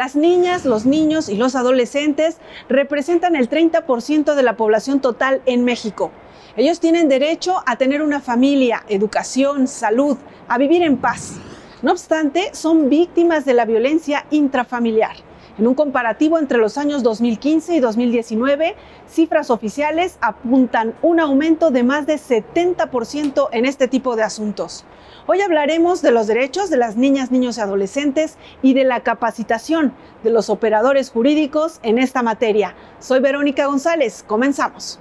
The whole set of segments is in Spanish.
Las niñas, los niños y los adolescentes representan el 30% de la población total en México. Ellos tienen derecho a tener una familia, educación, salud, a vivir en paz. No obstante, son víctimas de la violencia intrafamiliar. En un comparativo entre los años 2015 y 2019, cifras oficiales apuntan un aumento de más de 70% en este tipo de asuntos. Hoy hablaremos de los derechos de las niñas, niños y adolescentes y de la capacitación de los operadores jurídicos en esta materia. Soy Verónica González, comenzamos.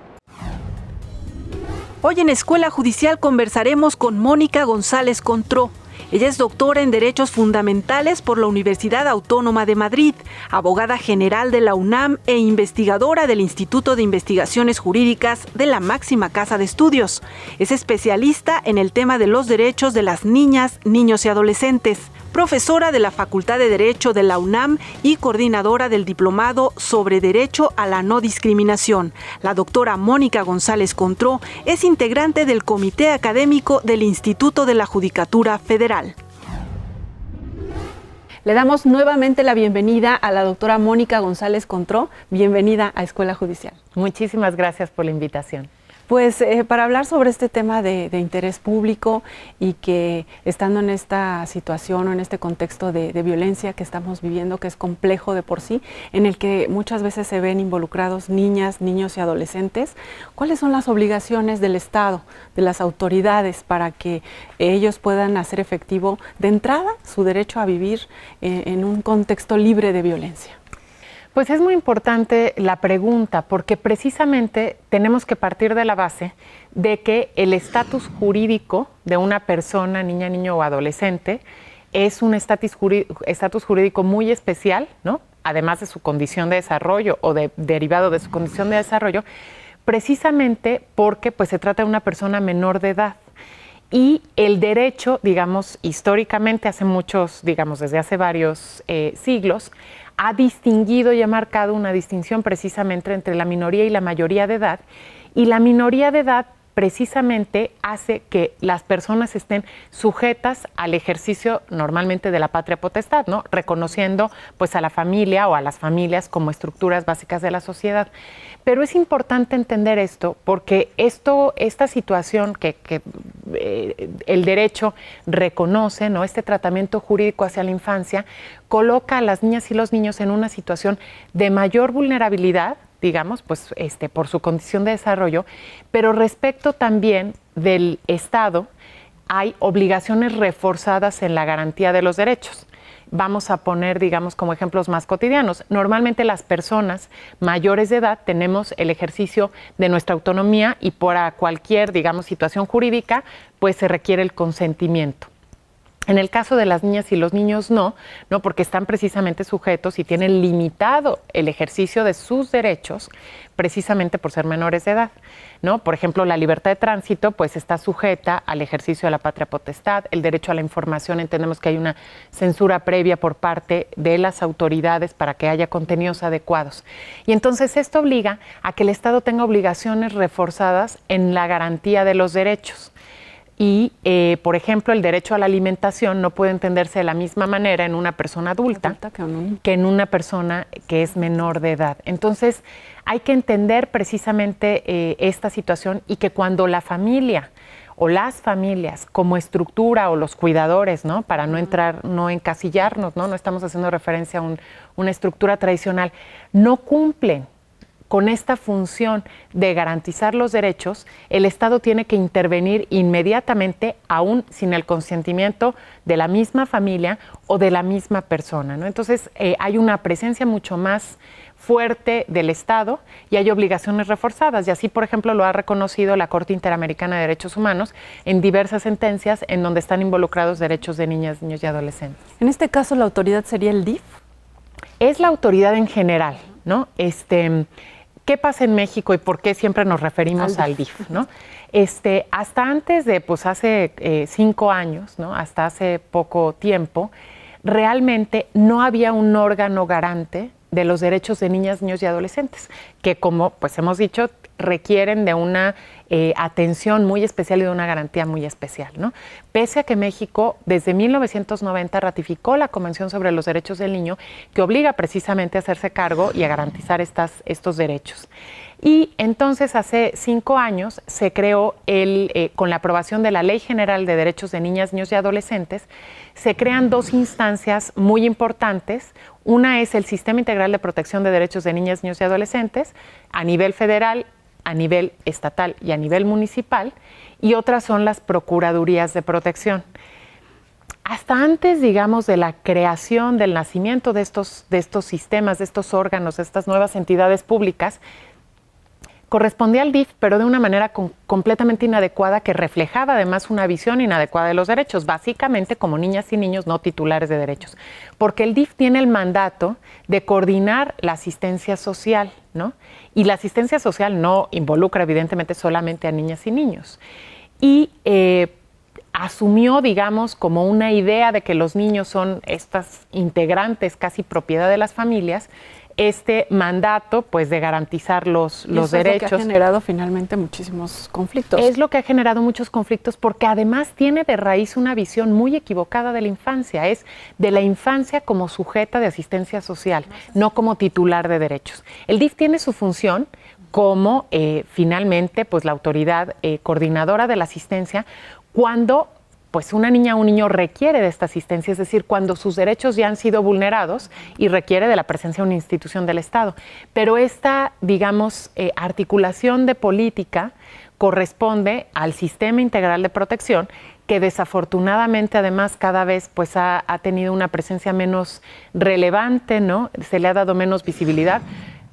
Hoy en Escuela Judicial conversaremos con Mónica González Contró. Ella es doctora en Derechos Fundamentales por la Universidad Autónoma de Madrid, abogada general de la UNAM e investigadora del Instituto de Investigaciones Jurídicas de la máxima casa de estudios. Es especialista en el tema de los derechos de las niñas, niños y adolescentes, profesora de la Facultad de Derecho de la UNAM y coordinadora del Diplomado sobre Derecho a la No Discriminación. La doctora Mónica González Contró es integrante del Comité Académico del Instituto de la Judicatura Federal. Le damos nuevamente la bienvenida a la doctora Mónica González Contró. Bienvenida a Escuela Judicial. Muchísimas gracias por la invitación. Pues para hablar sobre este tema de interés público y que estando en esta situación o en este contexto de violencia que estamos viviendo, que es complejo de por sí, en el que muchas veces se ven involucrados niñas, niños y adolescentes, ¿cuáles son las obligaciones del Estado, de las autoridades para que ellos puedan hacer efectivo de entrada su derecho a vivir en un contexto libre de violencia? Pues es muy importante la pregunta porque precisamente tenemos que partir de la base de que el estatus jurídico de una persona, niña, niño o adolescente, es un estatus jurídico muy especial, ¿no? Además de su condición de desarrollo o derivado de su condición de desarrollo, precisamente porque pues, se trata de una persona menor de edad. Y el derecho, digamos, históricamente, desde hace varios siglos, ha distinguido y ha marcado una distinción precisamente entre la minoría y la mayoría de edad. Y la minoría de edad precisamente hace que las personas estén sujetas al ejercicio normalmente de la patria potestad, ¿no? Reconociendo pues a la familia o a las familias como estructuras básicas de la sociedad. Pero es importante entender esto porque esta situación que el derecho reconoce, ¿no? Este tratamiento jurídico hacia la infancia, coloca a las niñas y los niños en una situación de mayor vulnerabilidad, digamos, pues por su condición de desarrollo, pero respecto también del Estado, hay obligaciones reforzadas en la garantía de los derechos. Vamos a poner, digamos, como ejemplos más cotidianos. Normalmente las personas mayores de edad tenemos el ejercicio de nuestra autonomía y para cualquier, digamos, situación jurídica, pues se requiere el consentimiento. En el caso de las niñas y los niños no, porque están precisamente sujetos y tienen limitado el ejercicio de sus derechos precisamente por ser menores de edad, ¿no? Por ejemplo, la libertad de tránsito pues está sujeta al ejercicio de la patria potestad, el derecho a la información, entendemos que hay una censura previa por parte de las autoridades para que haya contenidos adecuados. Y entonces esto obliga a que el Estado tenga obligaciones reforzadas en la garantía de los derechos. Y, por ejemplo, el derecho a la alimentación no puede entenderse de la misma manera en una persona adulta que en una persona que es menor de edad. Entonces, hay que entender precisamente esta situación y que cuando la familia o las familias como estructura o los cuidadores, ¿no? Para no encasillarnos, ¿no? No estamos haciendo referencia a una estructura tradicional, no cumplen con esta función de garantizar los derechos, el Estado tiene que intervenir inmediatamente, aún sin el consentimiento de la misma familia o de la misma persona, ¿no? Entonces, hay una presencia mucho más fuerte del Estado y hay obligaciones reforzadas. Y así, por ejemplo, lo ha reconocido la Corte Interamericana de Derechos Humanos en diversas sentencias en donde están involucrados derechos de niñas, niños y adolescentes. En este caso, ¿la autoridad sería el DIF? Es la autoridad en general, ¿no? ¿Qué pasa en México y por qué siempre nos referimos al DIF, ¿no? Hasta antes de, pues hace 5 años, ¿no? Hasta hace poco tiempo, realmente no había un órgano garante de los derechos de niñas, niños y adolescentes, que como pues hemos dicho, requieren de una atención muy especial y de una garantía muy especial, ¿no? Pese a que México desde 1990 ratificó la Convención sobre los Derechos del Niño, que obliga precisamente a hacerse cargo y a garantizar estos derechos. Y entonces hace 5 años se creó, con la aprobación de la Ley General de Derechos de Niñas, Niños y Adolescentes, se crean 2 instancias muy importantes. Una es el Sistema Integral de Protección de Derechos de Niñas, Niños y Adolescentes a nivel federal, a nivel estatal y a nivel municipal, y otras son las Procuradurías de Protección. Hasta antes, digamos, de la creación, del nacimiento de estos sistemas, de estos órganos, de estas nuevas entidades públicas, correspondía al DIF, pero de una manera completamente inadecuada, que reflejaba además una visión inadecuada de los derechos, básicamente como niñas y niños no titulares de derechos. Porque el DIF tiene el mandato de coordinar la asistencia social, ¿no? Y la asistencia social no involucra evidentemente solamente a niñas y niños. Y asumió, digamos, como una idea de que los niños son estas integrantes casi propiedad de las familias, este mandato, pues, de garantizar los derechos. Es lo que ha generado finalmente muchísimos conflictos. Es lo que ha generado muchos conflictos porque además tiene de raíz una visión muy equivocada de la infancia. Es de la infancia como sujeta de asistencia social, no como titular de derechos. El DIF tiene su función como finalmente, pues, la autoridad coordinadora de la asistencia cuando pues una niña o un niño requiere de esta asistencia, es decir, cuando sus derechos ya han sido vulnerados y requiere de la presencia de una institución del Estado. Pero esta, digamos, articulación de política corresponde al Sistema Integral de Protección, que desafortunadamente además cada vez pues ha tenido una presencia menos relevante, ¿no? Se le ha dado menos visibilidad.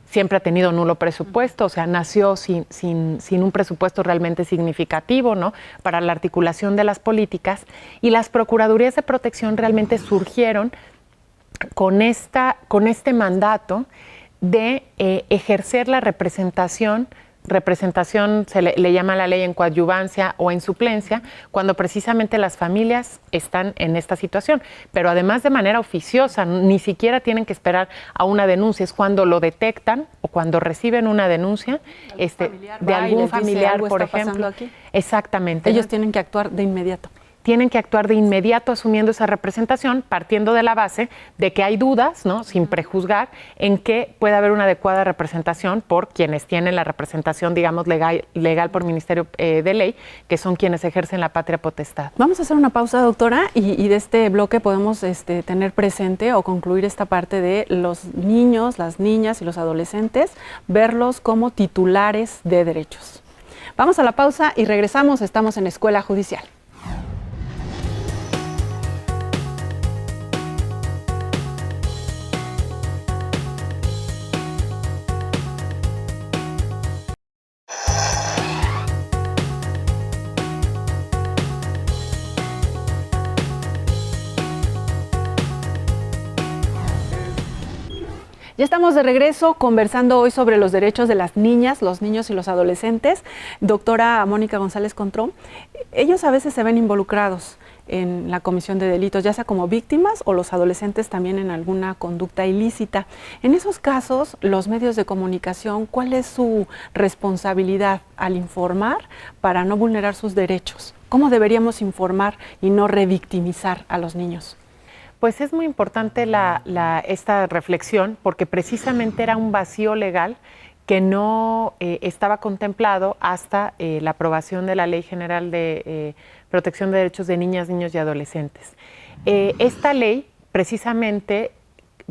Siempre ha tenido nulo presupuesto, o sea, nació sin un presupuesto realmente significativo, ¿no?, para la articulación de las políticas, y las Procuradurías de Protección realmente surgieron con este mandato de ejercer la representación se le llama a la ley en coadyuvancia o en suplencia, cuando precisamente las familias están en esta situación, pero además de manera oficiosa, ni siquiera tienen que esperar a una denuncia, es cuando lo detectan o cuando reciben una denuncia de algún familiar, por ejemplo. Exactamente. Ellos tienen que actuar de inmediato. Tienen que actuar de inmediato asumiendo esa representación, partiendo de la base de que hay dudas, ¿no?, sin prejuzgar, en que puede haber una adecuada representación por quienes tienen la representación, digamos, legal por Ministerio de Ley, que son quienes ejercen la patria potestad. Vamos a hacer una pausa, doctora, y de este bloque podemos tener presente o concluir esta parte de los niños, las niñas y los adolescentes, verlos como titulares de derechos. Vamos a la pausa y regresamos, estamos en Escuela Judicial. Ya estamos de regreso conversando hoy sobre los derechos de las niñas, los niños y los adolescentes. Doctora Mónica González Contró, ellos a veces se ven involucrados en la comisión de delitos, ya sea como víctimas o los adolescentes también en alguna conducta ilícita. En esos casos, los medios de comunicación, ¿cuál es su responsabilidad al informar para no vulnerar sus derechos? ¿Cómo deberíamos informar y no revictimizar a los niños? Pues es muy importante esta reflexión porque precisamente era un vacío legal que no estaba contemplado hasta la aprobación de la Ley General de Protección de Derechos de Niñas, Niños y Adolescentes. Esta ley precisamente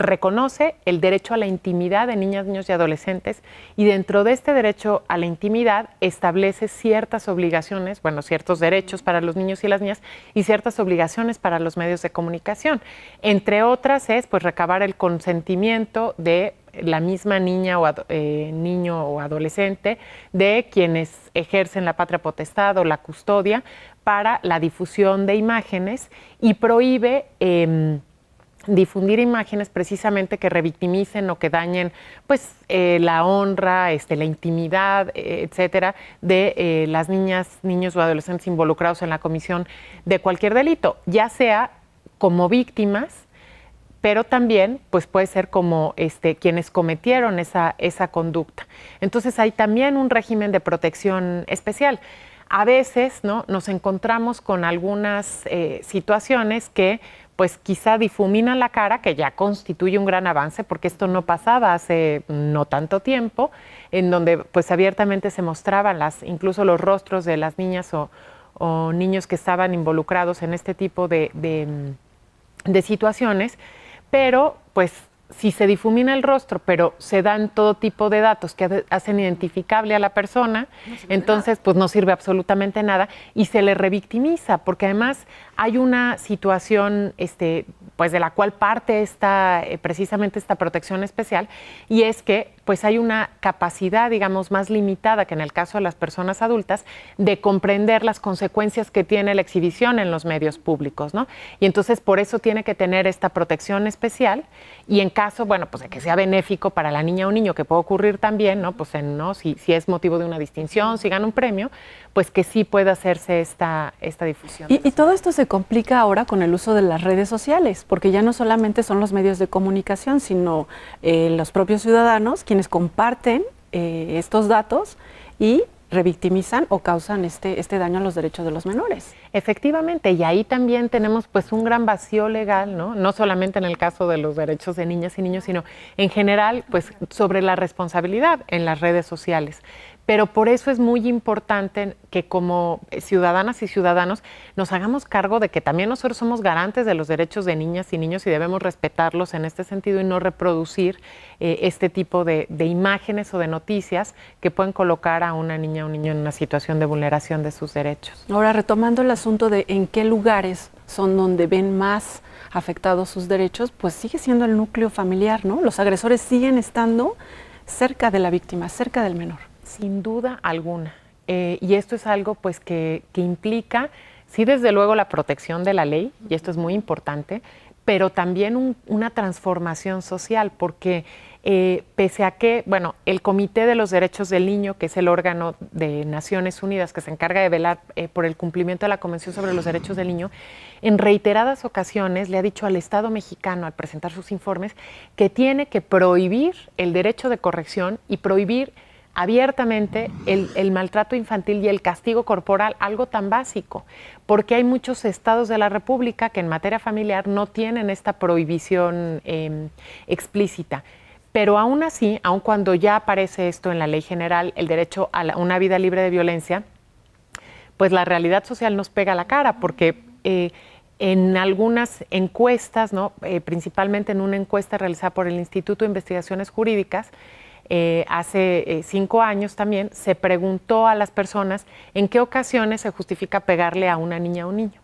reconoce el derecho a la intimidad de niñas, niños y adolescentes, y dentro de este derecho a la intimidad establece ciertas obligaciones, bueno, ciertos derechos para los niños y las niñas y ciertas obligaciones para los medios de comunicación. Entre otras es, pues, recabar el consentimiento de la misma niña o niño o adolescente de quienes ejercen la patria potestad o la custodia para la difusión de imágenes, y prohíbe difundir imágenes precisamente que revictimicen o que dañen, pues, la honra, la intimidad, etcétera, de las niñas, niños o adolescentes involucrados en la comisión de cualquier delito, ya sea como víctimas, pero también pues puede ser como quienes cometieron esa conducta. Entonces hay también un régimen de protección especial. A veces, ¿no?, nos encontramos con algunas situaciones que pues quizá difuminan la cara, que ya constituye un gran avance, porque esto no pasaba hace no tanto tiempo, en donde pues abiertamente se mostraban incluso los rostros de las niñas o niños que estaban involucrados en este tipo de situaciones, pero pues si se difumina el rostro, pero se dan todo tipo de datos que hacen identificable a la persona, entonces pues no sirve absolutamente nada y se le revictimiza, porque además hay una situación pues de la cual parte precisamente esta protección especial, y es que pues hay una capacidad, digamos, más limitada que en el caso de las personas adultas de comprender las consecuencias que tiene la exhibición en los medios públicos, ¿no? Y entonces por eso tiene que tener esta protección especial, y en caso, bueno, pues de que sea benéfico para la niña o niño, que puede ocurrir también, ¿no? Pues si es motivo de una distinción, si gana un premio, pues que sí pueda hacerse esta difusión. Y todo esto se complica ahora con el uso de las redes sociales, porque ya no solamente son los medios de comunicación, sino los propios ciudadanos quienes comparten estos datos y revictimizan o causan este daño a los derechos de los menores. Efectivamente, y ahí también tenemos pues un gran vacío legal, ¿no? No solamente en el caso de los derechos de niñas y niños, sino en general pues sobre la responsabilidad en las redes sociales. Pero por eso es muy importante que como ciudadanas y ciudadanos nos hagamos cargo de que también nosotros somos garantes de los derechos de niñas y niños y debemos respetarlos en este sentido y no reproducir este tipo de imágenes o de noticias que pueden colocar a una niña o un niño en una situación de vulneración de sus derechos. Ahora, retomando el asunto de en qué lugares son donde ven más afectados sus derechos, pues sigue siendo el núcleo familiar, ¿no? Los agresores siguen estando cerca de la víctima, cerca del menor. Sin duda alguna. Y esto es algo pues que implica, sí, desde luego la protección de la ley, y esto es muy importante, pero también una transformación social, porque pese a que, bueno, el Comité de los Derechos del Niño, que es el órgano de Naciones Unidas que se encarga de velar por el cumplimiento de la Convención sobre los Derechos del Niño, en reiteradas ocasiones le ha dicho al Estado mexicano, al presentar sus informes, que tiene que prohibir el derecho de corrección y prohibir abiertamente el maltrato infantil y el castigo corporal, algo tan básico, porque hay muchos estados de la República que en materia familiar no tienen esta prohibición explícita. Pero aún así, aun cuando ya aparece esto en la ley general, el derecho a una vida libre de violencia, pues la realidad social nos pega a la cara, porque en algunas encuestas, ¿no? Principalmente en una encuesta realizada por el Instituto de Investigaciones Jurídicas, hace 5 años también, se preguntó a las personas en qué ocasiones se justifica pegarle a una niña o un niño.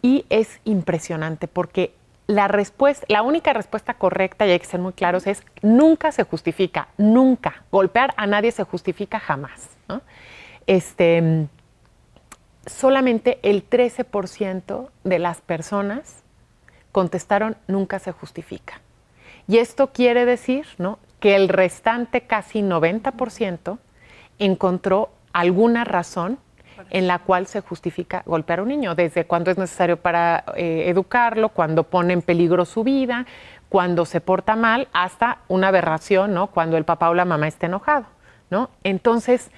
Y es impresionante porque la única respuesta correcta, y hay que ser muy claros, es nunca se justifica, nunca. Golpear a nadie se justifica jamás, ¿no? Solamente el 13% de las personas contestaron nunca se justifica. Y esto quiere decir, ¿no?, que el restante casi 90% encontró alguna razón en la cual se justifica golpear a un niño, desde cuando es necesario para educarlo, cuando pone en peligro su vida, cuando se porta mal, hasta una aberración, ¿no?, cuando el papá o la mamá está enojado, ¿no? Entonces,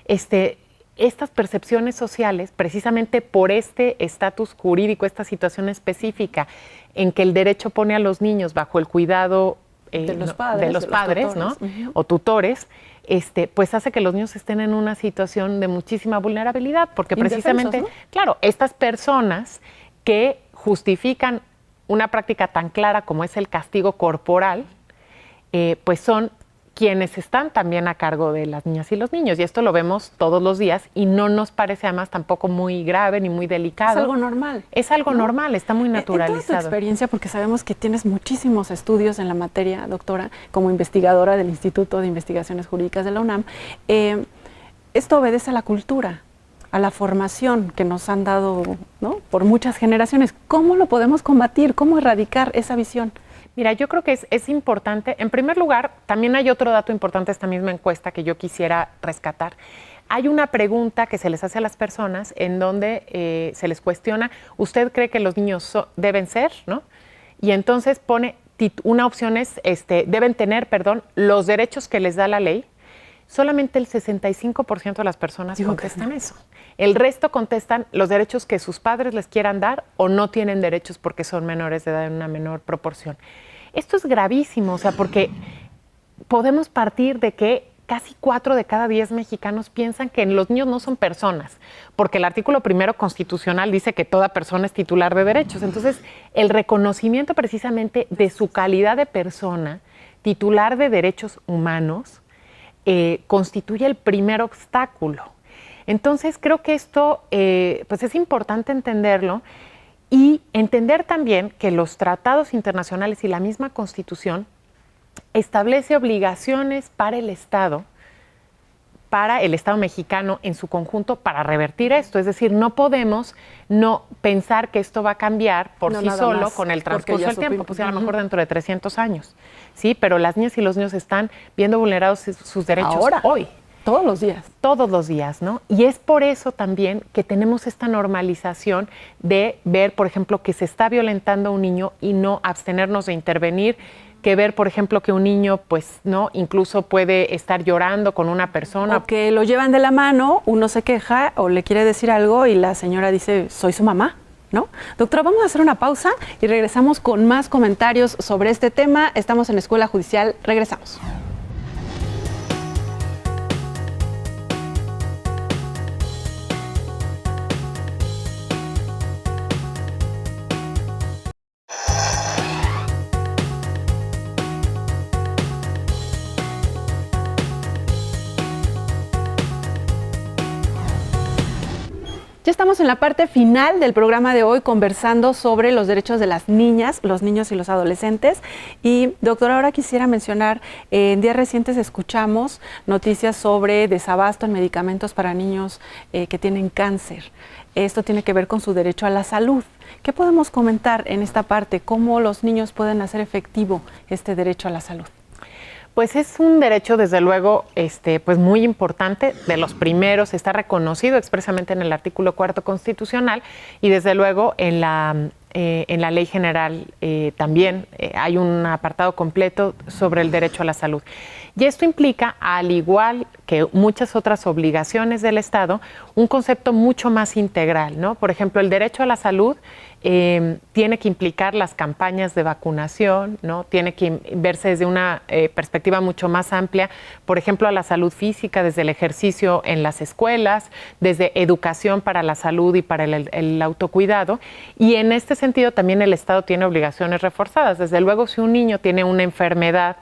estas percepciones sociales, precisamente por este estatus jurídico, esta situación específica en que el derecho pone a los niños bajo el cuidado de los padres, ¿no?, o tutores, pues hace que los niños estén en una situación de muchísima vulnerabilidad, porque precisamente, ¿no?, claro, estas personas que justifican una práctica tan clara como es el castigo corporal, pues son quienes están también a cargo de las niñas y los niños, y esto lo vemos todos los días y no nos parece además tampoco muy grave ni muy delicado. Es algo normal. Es algo, ¿no?, normal, está muy naturalizado. En toda tu experiencia, porque sabemos que tienes muchísimos estudios en la materia, doctora, como investigadora del Instituto de Investigaciones Jurídicas de la UNAM, esto obedece a la cultura, a la formación que nos han dado, ¿no?, por muchas generaciones. ¿Cómo lo podemos combatir? ¿Cómo erradicar esa visión? Mira, yo creo que es importante. En primer lugar, también hay otro dato importante de esta misma encuesta que yo quisiera rescatar. Hay una pregunta que se les hace a las personas en donde se les cuestiona, ¿usted cree que los niños deben ser, ¿no?, y entonces pone una opción es, deben tener, los derechos que les da la ley. Solamente el 65% de las personas contestan eso. El resto contestan los derechos que sus padres les quieran dar o no tienen derechos porque son menores de edad en una menor proporción. Esto es gravísimo, o sea, porque podemos partir de que casi 4 de cada 10 mexicanos piensan que los niños no son personas, porque el artículo 1 constitucional dice que toda persona es titular de derechos. Entonces, el reconocimiento precisamente de su calidad de persona, titular de derechos humanos, constituye el primer obstáculo. Entonces, creo que esto pues es importante entenderlo y entender también que los tratados internacionales y la misma Constitución establece obligaciones para el Estado mexicano en su conjunto para revertir esto. Es decir, no podemos no pensar que esto va a cambiar por sí solo con el transcurso del tiempo, pues a lo mejor dentro de 300 años. Sí, pero las niñas y los niños están viendo vulnerados sus derechos ahora, hoy. Todos los días. Todos los días, ¿no? Y es por eso también que tenemos esta normalización de ver, por ejemplo, que se está violentando a un niño y no abstenernos de intervenir, que ver, por ejemplo, que un niño, pues, ¿no? Incluso puede estar llorando con una persona. O que lo llevan de la mano, uno se queja o le quiere decir algo y la señora dice, soy su mamá, ¿no? Doctora, vamos a hacer una pausa y regresamos con más comentarios sobre este tema. Estamos en Escuela Judicial, regresamos. Ya estamos en la parte final del programa de hoy conversando sobre los derechos de las niñas, los niños y los adolescentes. Y doctora, ahora quisiera mencionar, en días recientes escuchamos noticias sobre desabasto en medicamentos para niños que tienen cáncer. Esto tiene que ver con su derecho a la salud. ¿Qué podemos comentar en esta parte? ¿Cómo los niños pueden hacer efectivo este derecho a la salud? Pues es un derecho, desde luego, pues muy importante, de los primeros, está reconocido expresamente en el artículo 4 constitucional y desde luego en la Ley General también hay un apartado completo sobre el derecho a la salud. Y esto implica, al igual que muchas otras obligaciones del Estado, un concepto mucho más integral, ¿no? Por ejemplo, el derecho a la salud tiene que implicar las campañas de vacunación, ¿no? Tiene que verse desde una perspectiva mucho más amplia, por ejemplo, a la salud física, desde el ejercicio en las escuelas, desde educación para la salud y para el autocuidado. Y en este sentido también el Estado tiene obligaciones reforzadas. Desde luego, si un niño tiene una enfermedad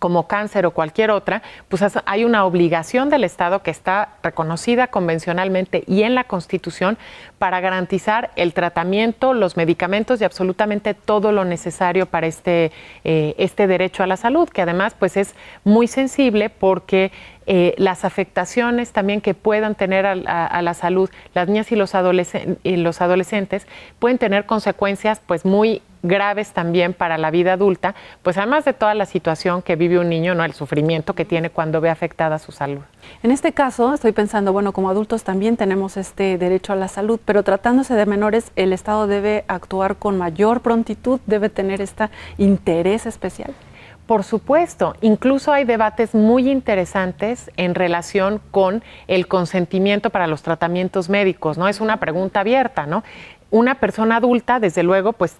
como cáncer o cualquier otra, pues hay una obligación del Estado que está reconocida convencionalmente y en la Constitución para garantizar el tratamiento, los medicamentos y absolutamente todo lo necesario para este derecho a la salud, que además pues es muy sensible porque las afectaciones también que puedan tener a la salud las niñas y los adolescentes pueden tener consecuencias pues muy graves también para la vida adulta, pues además de toda la situación que vive un niño, ¿no? El sufrimiento que tiene cuando ve afectada su salud. En este caso, estoy pensando, bueno, como adultos también tenemos este derecho a la salud, pero tratándose de menores, el Estado debe actuar con mayor prontitud, debe tener este interés especial. Por supuesto, incluso hay debates muy interesantes en relación con el consentimiento para los tratamientos médicos, ¿no? Es una pregunta abierta, ¿no? Una persona adulta, desde luego, pues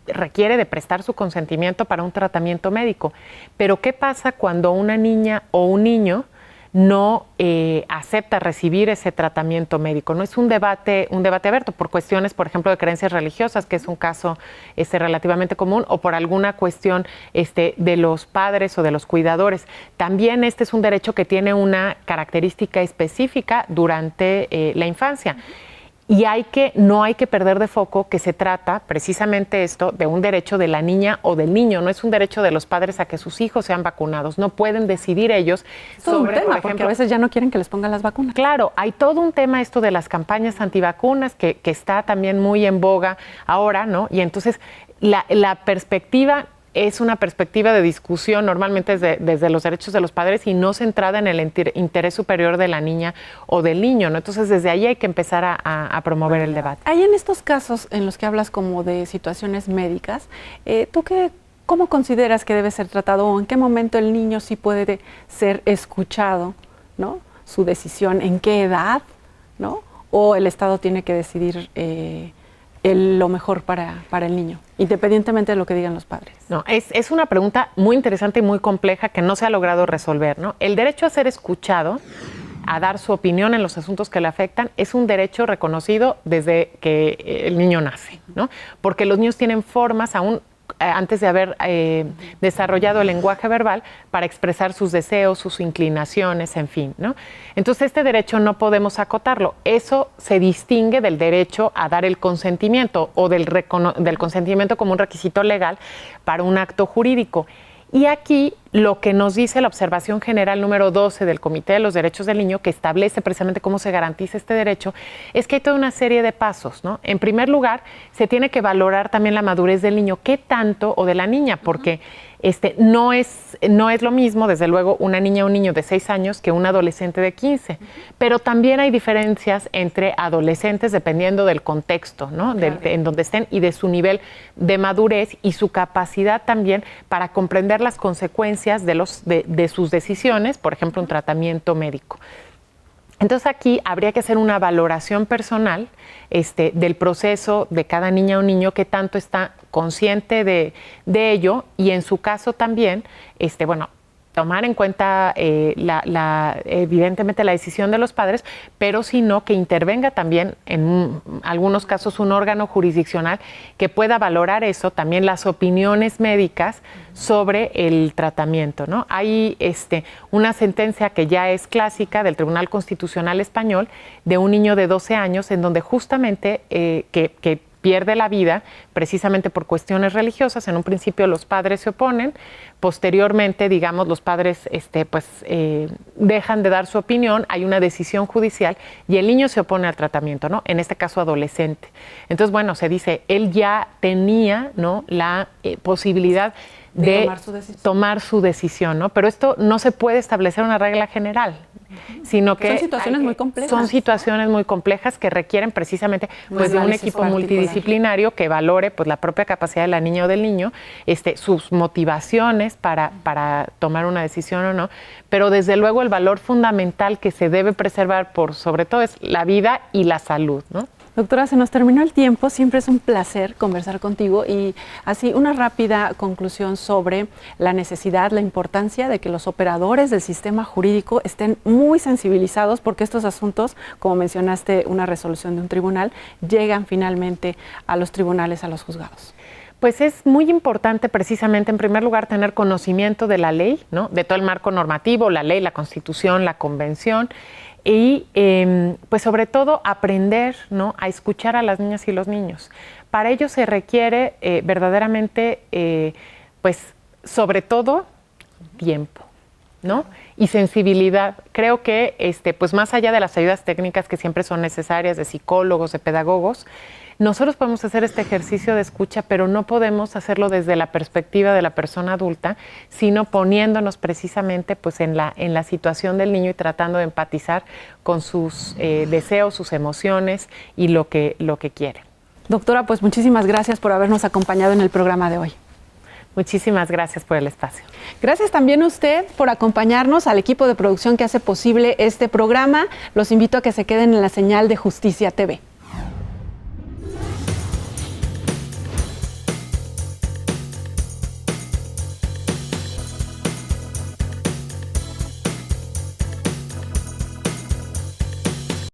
requiere de prestar su consentimiento para un tratamiento médico. Pero ¿qué pasa cuando una niña o un niño no acepta recibir ese tratamiento médico? No es un debate abierto por cuestiones, por ejemplo, de creencias religiosas, que es un caso relativamente común, o por alguna cuestión de los padres o de los cuidadores. También este es un derecho que tiene una característica específica durante la infancia. Y no hay que perder de foco que se trata precisamente esto de un derecho de la niña o del niño, no es un derecho de los padres a que sus hijos sean vacunados, no pueden decidir ellos sobre, un tema, por ejemplo, porque a veces ya no quieren que les pongan las vacunas. Claro, hay todo un tema esto de las campañas antivacunas que está también muy en boga ahora, ¿no? Y entonces la perspectiva es una perspectiva de discusión normalmente desde los derechos de los padres y no centrada en el interés superior de la niña o del niño, ¿no? Entonces, desde ahí hay que empezar a promover el debate. Hay en estos casos en los que hablas como de situaciones médicas, ¿tú cómo consideras que debe ser tratado o en qué momento el niño sí puede ser escuchado, ¿no? Su decisión, en qué edad, ¿no? O el Estado tiene que decidir lo mejor para el niño, independientemente de lo que digan los padres. No, es una pregunta muy interesante y muy compleja que no se ha logrado resolver, ¿no? El derecho a ser escuchado, a dar su opinión en los asuntos que le afectan, es un derecho reconocido desde que el niño nace, ¿no? Porque los niños tienen formas aún antes de haber desarrollado el lenguaje verbal para expresar sus deseos, sus inclinaciones, en fin, ¿no? Entonces, este derecho no podemos acotarlo. Eso se distingue del derecho a dar el consentimiento o del consentimiento como un requisito legal para un acto jurídico. Y aquí lo que nos dice la observación general número 12 del Comité de los Derechos del Niño, que establece precisamente cómo se garantiza este derecho, es que hay toda una serie de pasos, ¿no? En primer lugar, se tiene que valorar también la madurez del niño, qué tanto, o de la niña, porque no es lo mismo, desde luego, una niña o un niño de 6 años que un adolescente de 15. Pero también hay diferencias entre adolescentes dependiendo del contexto, ¿no? Claro. En donde estén y de su nivel de madurez y su capacidad también para comprender las consecuencias de sus decisiones, por ejemplo, un tratamiento médico. Entonces aquí habría que hacer una valoración personal del proceso de cada niña o niño, que tanto está consciente de ello, y en su caso también, tomar en cuenta evidentemente la decisión de los padres, pero sino que intervenga también en algunos casos un órgano jurisdiccional que pueda valorar eso, también las opiniones médicas sobre el tratamiento, ¿no? Hay una sentencia que ya es clásica del Tribunal Constitucional Español de un niño de 12 años en donde justamente que pierde la vida precisamente por cuestiones religiosas. En un principio los padres se oponen, posteriormente, digamos, los padres dejan de dar su opinión, hay una decisión judicial y el niño se opone al tratamiento, ¿no? En este caso adolescente. Entonces, bueno, se dice, él ya tenía, ¿no?, la posibilidad de tomar su decisión, ¿no? Pero esto no se puede establecer una regla general, sino que son situaciones muy complejas. Son situaciones muy complejas que requieren precisamente de un equipo multidisciplinario que valore la propia capacidad de la niña o del niño, sus motivaciones para tomar una decisión o no, pero desde luego el valor fundamental que se debe preservar por sobre todo es la vida y la salud, ¿no? Doctora, se nos terminó el tiempo, siempre es un placer conversar contigo y así una rápida conclusión sobre la necesidad, la importancia de que los operadores del sistema jurídico estén muy sensibilizados porque estos asuntos, como mencionaste, una resolución de un tribunal, llegan finalmente a los tribunales, a los juzgados. Pues es muy importante precisamente, en primer lugar, tener conocimiento de la ley, ¿no? De todo el marco normativo, la ley, la Constitución, la Convención, y pues sobre todo aprender, ¿no?, a escuchar a las niñas y los niños. Para ello se requiere verdaderamente, pues sobre todo, tiempo, ¿no? Y sensibilidad. Creo que pues más allá de las ayudas técnicas que siempre son necesarias, de psicólogos, de pedagogos, nosotros podemos hacer este ejercicio de escucha, pero no podemos hacerlo desde la perspectiva de la persona adulta, sino poniéndonos precisamente pues en la situación del niño y tratando de empatizar con sus deseos, sus emociones y lo que quiere. Doctora, pues muchísimas gracias por habernos acompañado en el programa de hoy. Muchísimas gracias por el espacio. Gracias también a usted por acompañarnos, al equipo de producción que hace posible este programa. Los invito a que se queden en la señal de Justicia TV.